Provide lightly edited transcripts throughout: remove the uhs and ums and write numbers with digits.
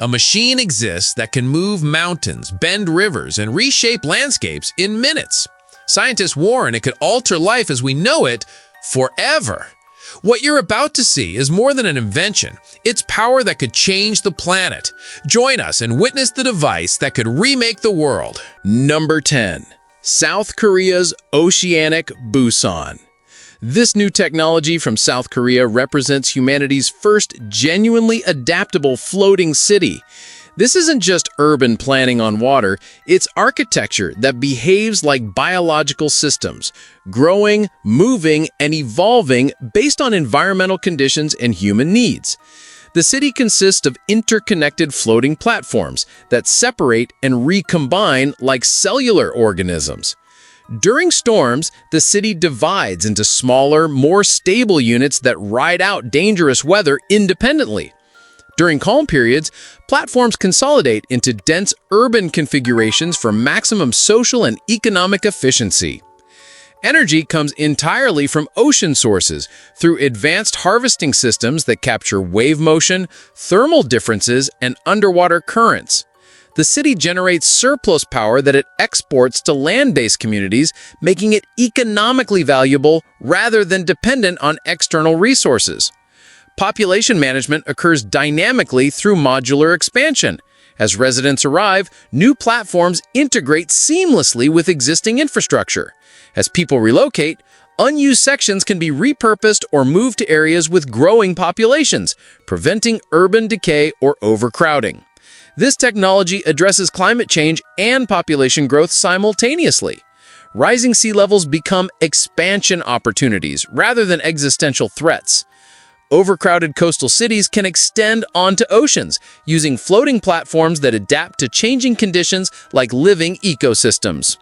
A machine exists that can move mountains, bend rivers, and reshape landscapes in minutes. Scientists warn it could alter life as we know it forever. What you're about to see is more than an invention. It's power that could change the planet. Join us and witness the device that could remake the world. Number 10. South Korea's Oceanic Busan. This new technology from South Korea represents humanity's first genuinely adaptable floating city. This isn't just urban planning on water, it's architecture that behaves like biological systems, growing, moving, and evolving based on environmental conditions and human needs. The city consists of interconnected floating platforms that separate and recombine like cellular organisms. During storms, the city divides into smaller, more stable units that ride out dangerous weather independently. During calm periods, platforms consolidate into dense urban configurations for maximum social and economic efficiency. Energy comes entirely from ocean sources through advanced harvesting systems that capture wave motion, thermal differences, and underwater currents. The city generates surplus power that it exports to land-based communities, making it economically valuable rather than dependent on external resources. Population management occurs dynamically through modular expansion. As residents arrive, new platforms integrate seamlessly with existing infrastructure. As people relocate, unused sections can be repurposed or moved to areas with growing populations, preventing urban decay or overcrowding. This technology addresses climate change and population growth simultaneously. Rising sea levels become expansion opportunities rather than existential threats. Overcrowded coastal cities can extend onto oceans, using floating platforms that adapt to changing conditions like living ecosystems.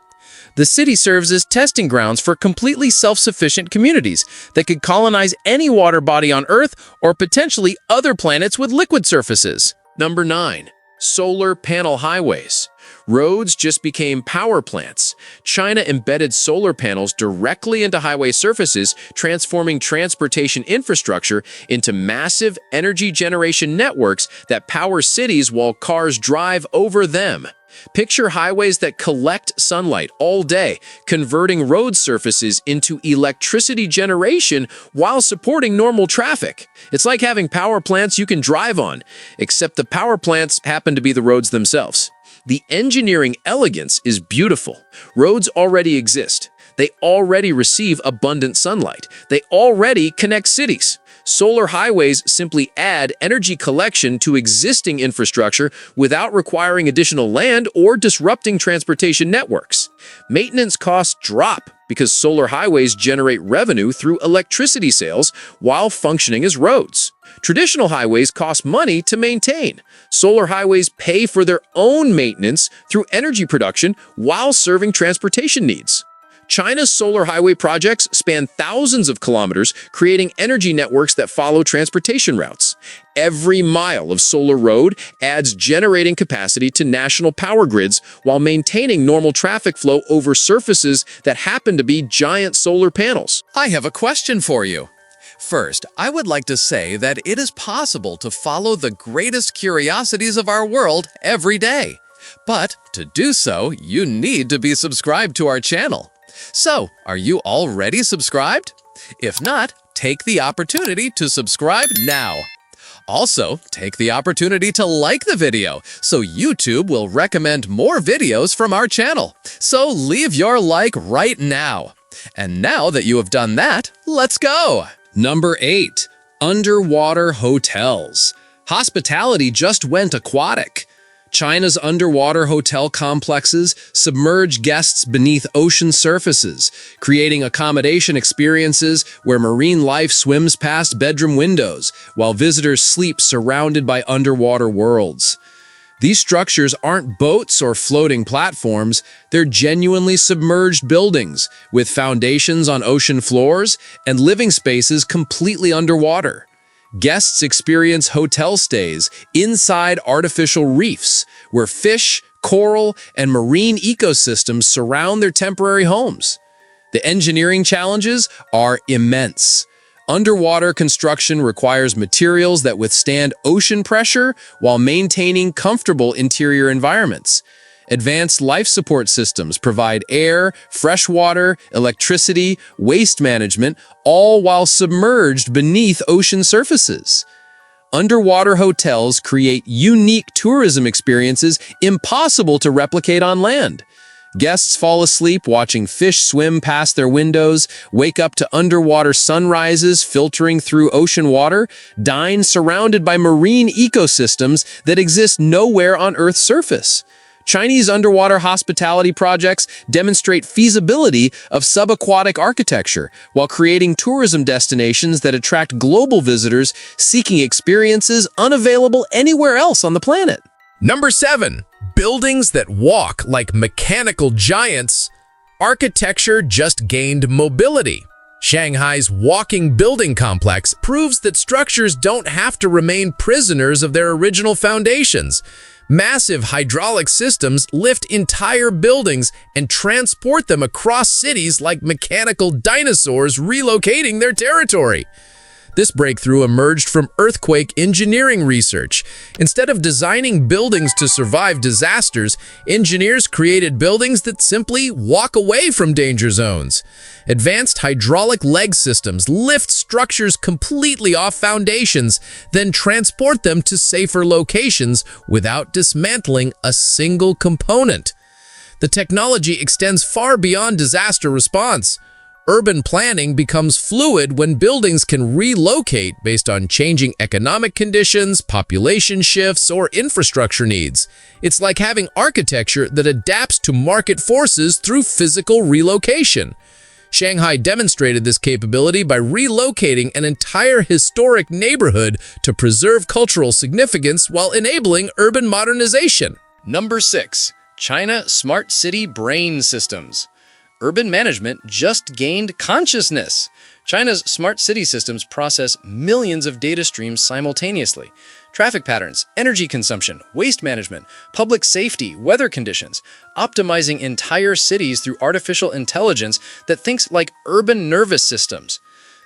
The city serves as testing grounds for completely self-sufficient communities that could colonize any water body on Earth or potentially other planets with liquid surfaces. Number 9. Solar panel highways. Roads just became power plants. China embedded solar panels directly into highway surfaces, transforming transportation infrastructure into massive energy generation networks that power cities while cars drive over them. Picture highways that collect sunlight all day, converting road surfaces into electricity generation while supporting normal traffic. It's like having power plants you can drive on, except the power plants happen to be the roads themselves. The engineering elegance is beautiful. Roads already exist. They already receive abundant sunlight. They already connect cities. Solar highways simply add energy collection to existing infrastructure without requiring additional land or disrupting transportation networks. Maintenance costs drop because solar highways generate revenue through electricity sales while functioning as roads. Traditional highways cost money to maintain. Solar highways pay for their own maintenance through energy production while serving transportation needs. China's solar highway projects span thousands of kilometers, creating energy networks that follow transportation routes. Every mile of solar road adds generating capacity to national power grids while maintaining normal traffic flow over surfaces that happen to be giant solar panels. I have a question for you. First, I would like to say that it is possible to follow the greatest curiosities of our world every day. But to do so, you need to be subscribed to our channel. So, are you already subscribed? If not, take the opportunity to subscribe now. Also, take the opportunity to like the video so YouTube will recommend more videos from our channel. So leave your like right now. And now that you have done that, let's go! Number 8. Underwater hotels. Hospitality just went aquatic. China's underwater hotel complexes submerge guests beneath ocean surfaces, creating accommodation experiences where marine life swims past bedroom windows, while visitors sleep surrounded by underwater worlds. These structures aren't boats or floating platforms, they're genuinely submerged buildings, with foundations on ocean floors and living spaces completely underwater. Guests experience hotel stays inside artificial reefs, where fish, coral, and marine ecosystems surround their temporary homes. The engineering challenges are immense. Underwater construction requires materials that withstand ocean pressure while maintaining comfortable interior environments. Advanced life support systems provide air, fresh water, electricity, waste management, all while submerged beneath ocean surfaces. Underwater hotels create unique tourism experiences impossible to replicate on land. Guests fall asleep watching fish swim past their windows, wake up to underwater sunrises filtering through ocean water, dine surrounded by marine ecosystems that exist nowhere on Earth's surface. Chinese underwater hospitality projects demonstrate feasibility of subaquatic architecture while creating tourism destinations that attract global visitors seeking experiences unavailable anywhere else on the planet. Number 7. Buildings that walk like mechanical giants. Architecture just gained mobility. Shanghai's walking building complex proves that structures don't have to remain prisoners of their original foundations. Massive hydraulic systems lift entire buildings and transport them across cities like mechanical dinosaurs relocating their territory. This breakthrough emerged from earthquake engineering research. Instead of designing buildings to survive disasters, engineers created buildings that simply walk away from danger zones. Advanced hydraulic leg systems lift structures completely off foundations, then transport them to safer locations without dismantling a single component. The technology extends far beyond disaster response. Urban planning becomes fluid when buildings can relocate based on changing economic conditions, population shifts, or infrastructure needs. It's like having architecture that adapts to market forces through physical relocation. Shanghai demonstrated this capability by relocating an entire historic neighborhood to preserve cultural significance while enabling urban modernization. Number 6. China Smart City Brain Systems. Urban management just gained consciousness. China's smart city systems process millions of data streams simultaneously. Traffic patterns, energy consumption, waste management, public safety, weather conditions, optimizing entire cities through artificial intelligence that thinks like urban nervous systems.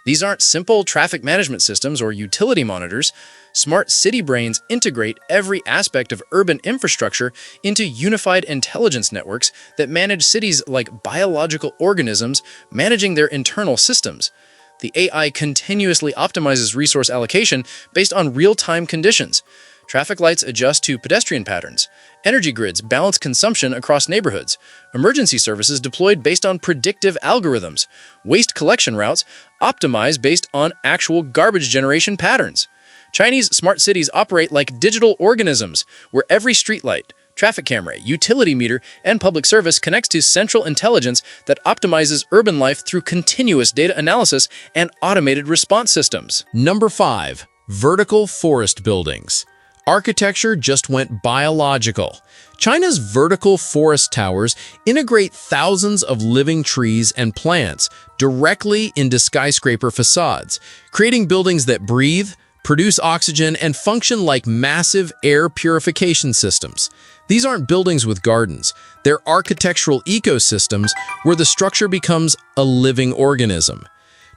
These aren't simple traffic management systems or utility monitors. Smart city brains integrate every aspect of urban infrastructure into unified intelligence networks that manage cities like biological organisms, managing their internal systems. The AI continuously optimizes resource allocation based on real-time conditions. Traffic lights adjust to pedestrian patterns. Energy grids balance consumption across neighborhoods. Emergency services deployed based on predictive algorithms. Waste collection routes optimize based on actual garbage generation patterns. Chinese smart cities operate like digital organisms, where every streetlight, traffic camera, utility meter, and public service connects to central intelligence that optimizes urban life through continuous data analysis and automated response systems. Number 5. Vertical forest buildings. Architecture just went biological. China's vertical forest towers integrate thousands of living trees and plants directly into skyscraper facades, creating buildings that breathe, produce oxygen, and function like massive air purification systems. These aren't buildings with gardens. They're architectural ecosystems where the structure becomes a living organism.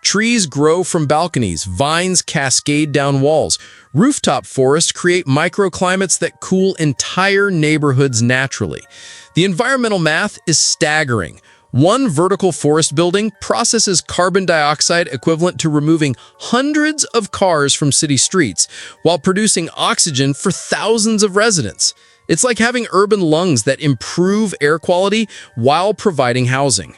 Trees grow from balconies, vines cascade down walls. Rooftop forests create microclimates that cool entire neighborhoods naturally. The environmental math is staggering. One vertical forest building processes carbon dioxide equivalent to removing hundreds of cars from city streets while producing oxygen for thousands of residents. It's like having urban lungs that improve air quality while providing housing.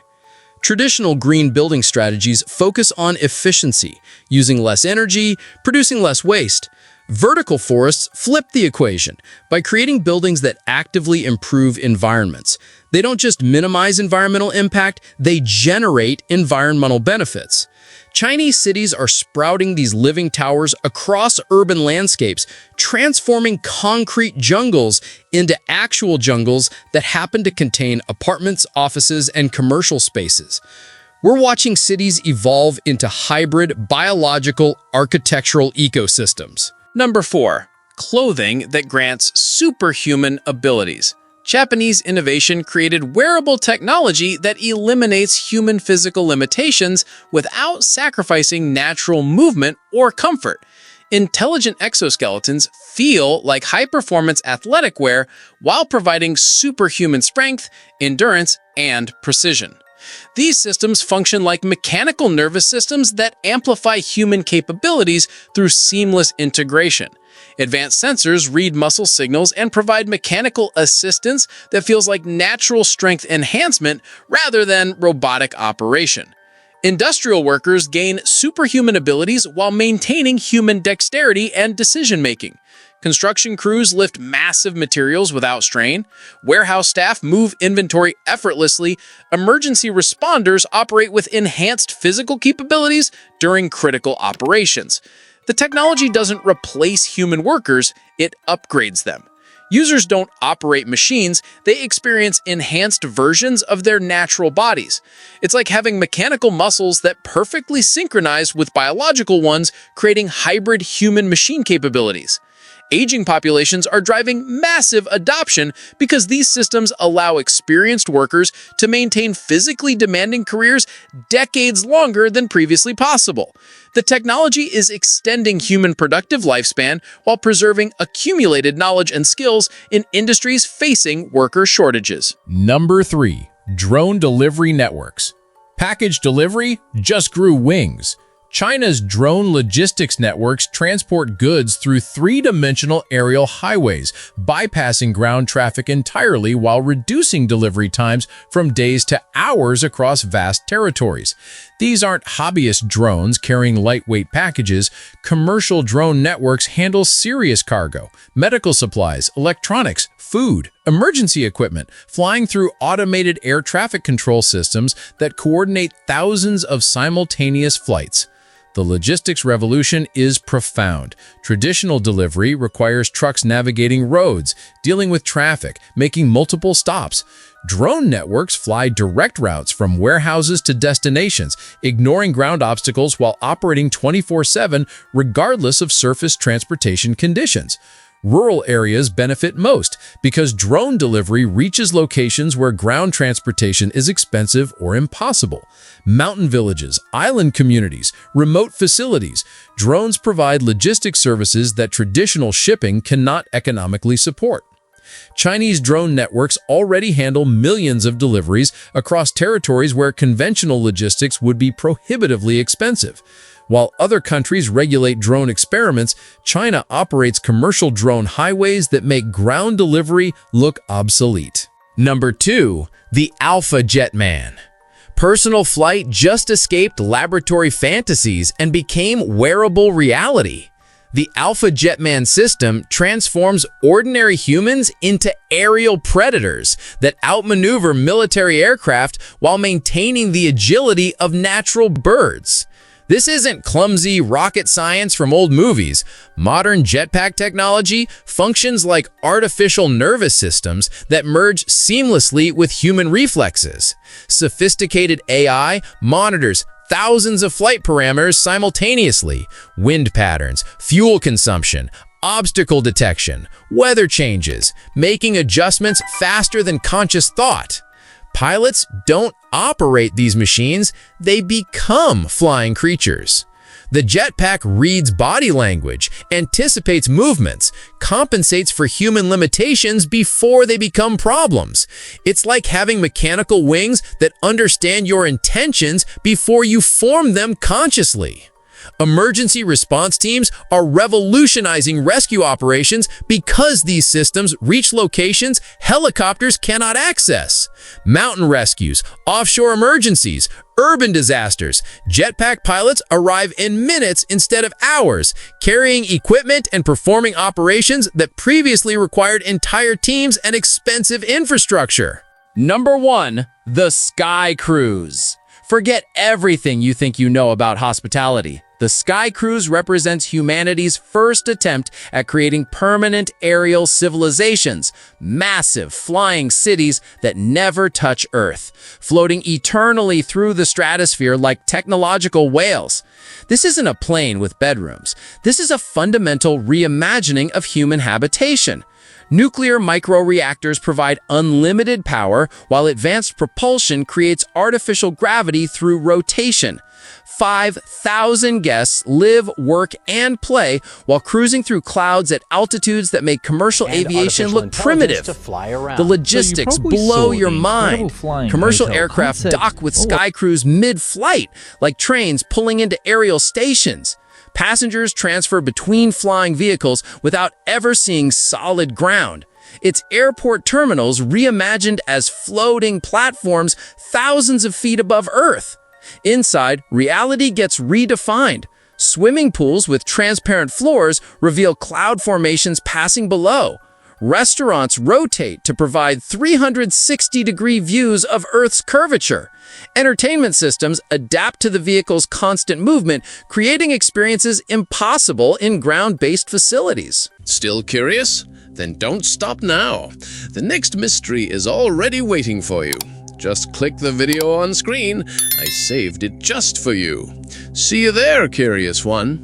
Traditional green building strategies focus on efficiency, using less energy, producing less waste. Vertical forests flip the equation by creating buildings that actively improve environments. They don't just minimize environmental impact, they generate environmental benefits. Chinese cities are sprouting these living towers across urban landscapes, transforming concrete jungles into actual jungles that happen to contain apartments, offices, and commercial spaces. We're watching cities evolve into hybrid, biological, architectural ecosystems. Number 4. Clothing that grants superhuman abilities. Japanese innovation created wearable technology that eliminates human physical limitations without sacrificing natural movement or comfort. Intelligent exoskeletons feel like high-performance athletic wear while providing superhuman strength, endurance, and precision. These systems function like mechanical nervous systems that amplify human capabilities through seamless integration. Advanced sensors read muscle signals and provide mechanical assistance that feels like natural strength enhancement rather than robotic operation. Industrial workers gain superhuman abilities while maintaining human dexterity and decision-making. Construction crews lift massive materials without strain. Warehouse staff move inventory effortlessly. Emergency responders operate with enhanced physical capabilities during critical operations. The technology doesn't replace human workers, it upgrades them. Users don't operate machines, they experience enhanced versions of their natural bodies. It's like having mechanical muscles that perfectly synchronize with biological ones, creating hybrid human-machine capabilities. Aging populations are driving massive adoption because these systems allow experienced workers to maintain physically demanding careers decades longer than previously possible. The technology is extending human productive lifespan while preserving accumulated knowledge and skills in industries facing worker shortages. Number 3. Drone delivery networks. Package delivery just grew wings. China's drone logistics networks transport goods through three-dimensional aerial highways, bypassing ground traffic entirely while reducing delivery times from days to hours across vast territories. These aren't hobbyist drones carrying lightweight packages. Commercial drone networks handle serious cargo, medical supplies, electronics, food, emergency equipment, flying through automated air traffic control systems that coordinate thousands of simultaneous flights. The logistics revolution is profound. Traditional delivery requires trucks navigating roads, dealing with traffic, making multiple stops. Drone networks fly direct routes from warehouses to destinations, ignoring ground obstacles while operating 24/7 regardless of surface transportation conditions. Rural areas benefit most because drone delivery reaches locations where ground transportation is expensive or impossible. Mountain villages, island communities, remote facilities. Drones provide logistics services that traditional shipping cannot economically support. Chinese drone networks already handle millions of deliveries across territories where conventional logistics would be prohibitively expensive. While other countries regulate drone experiments, China operates commercial drone highways that make ground delivery look obsolete. Number 2. The Alpha Jetman. Personal flight just escaped laboratory fantasies and became wearable reality. The Alpha Jetman system transforms ordinary humans into aerial predators that outmaneuver military aircraft while maintaining the agility of natural birds. This isn't clumsy rocket science from old movies. Modern jetpack technology functions like artificial nervous systems that merge seamlessly with human reflexes. Sophisticated AI monitors thousands of flight parameters simultaneously: wind patterns, fuel consumption, obstacle detection, weather changes, making adjustments faster than conscious thought. Pilots don't operate these machines, they become flying creatures. The jetpack reads body language, anticipates movements, compensates for human limitations before they become problems. It's like having mechanical wings that understand your intentions before you form them consciously. Emergency response teams are revolutionizing rescue operations because these systems reach locations helicopters cannot access. Mountain rescues, offshore emergencies, urban disasters. Jetpack pilots arrive in minutes instead of hours, carrying equipment and performing operations that previously required entire teams and expensive infrastructure. Number 1. The Sky Cruise. Forget everything you think you know about hospitality. The Sky Cruise represents humanity's first attempt at creating permanent aerial civilizations, massive flying cities that never touch Earth, floating eternally through the stratosphere like technological whales. This isn't a plane with bedrooms. This is a fundamental reimagining of human habitation. Nuclear microreactors provide unlimited power, while advanced propulsion creates artificial gravity through rotation. 5,000 guests live, work, and play while cruising through clouds at altitudes that make commercial aviation look primitive. The logistics blow your mind. Commercial aircraft dock with sky crews mid-flight, like trains pulling into aerial stations. Passengers transfer between flying vehicles without ever seeing solid ground. It's airport terminals reimagined as floating platforms thousands of feet above Earth. Inside, reality gets redefined. Swimming pools with transparent floors reveal cloud formations passing below. Restaurants rotate to provide 360-degree views of Earth's curvature. Entertainment systems adapt to the vehicle's constant movement, creating experiences impossible in ground-based facilities. Still curious? Then don't stop now. The next mystery is already waiting for you. Just click the video on screen. I saved it just for you. See you there, curious one.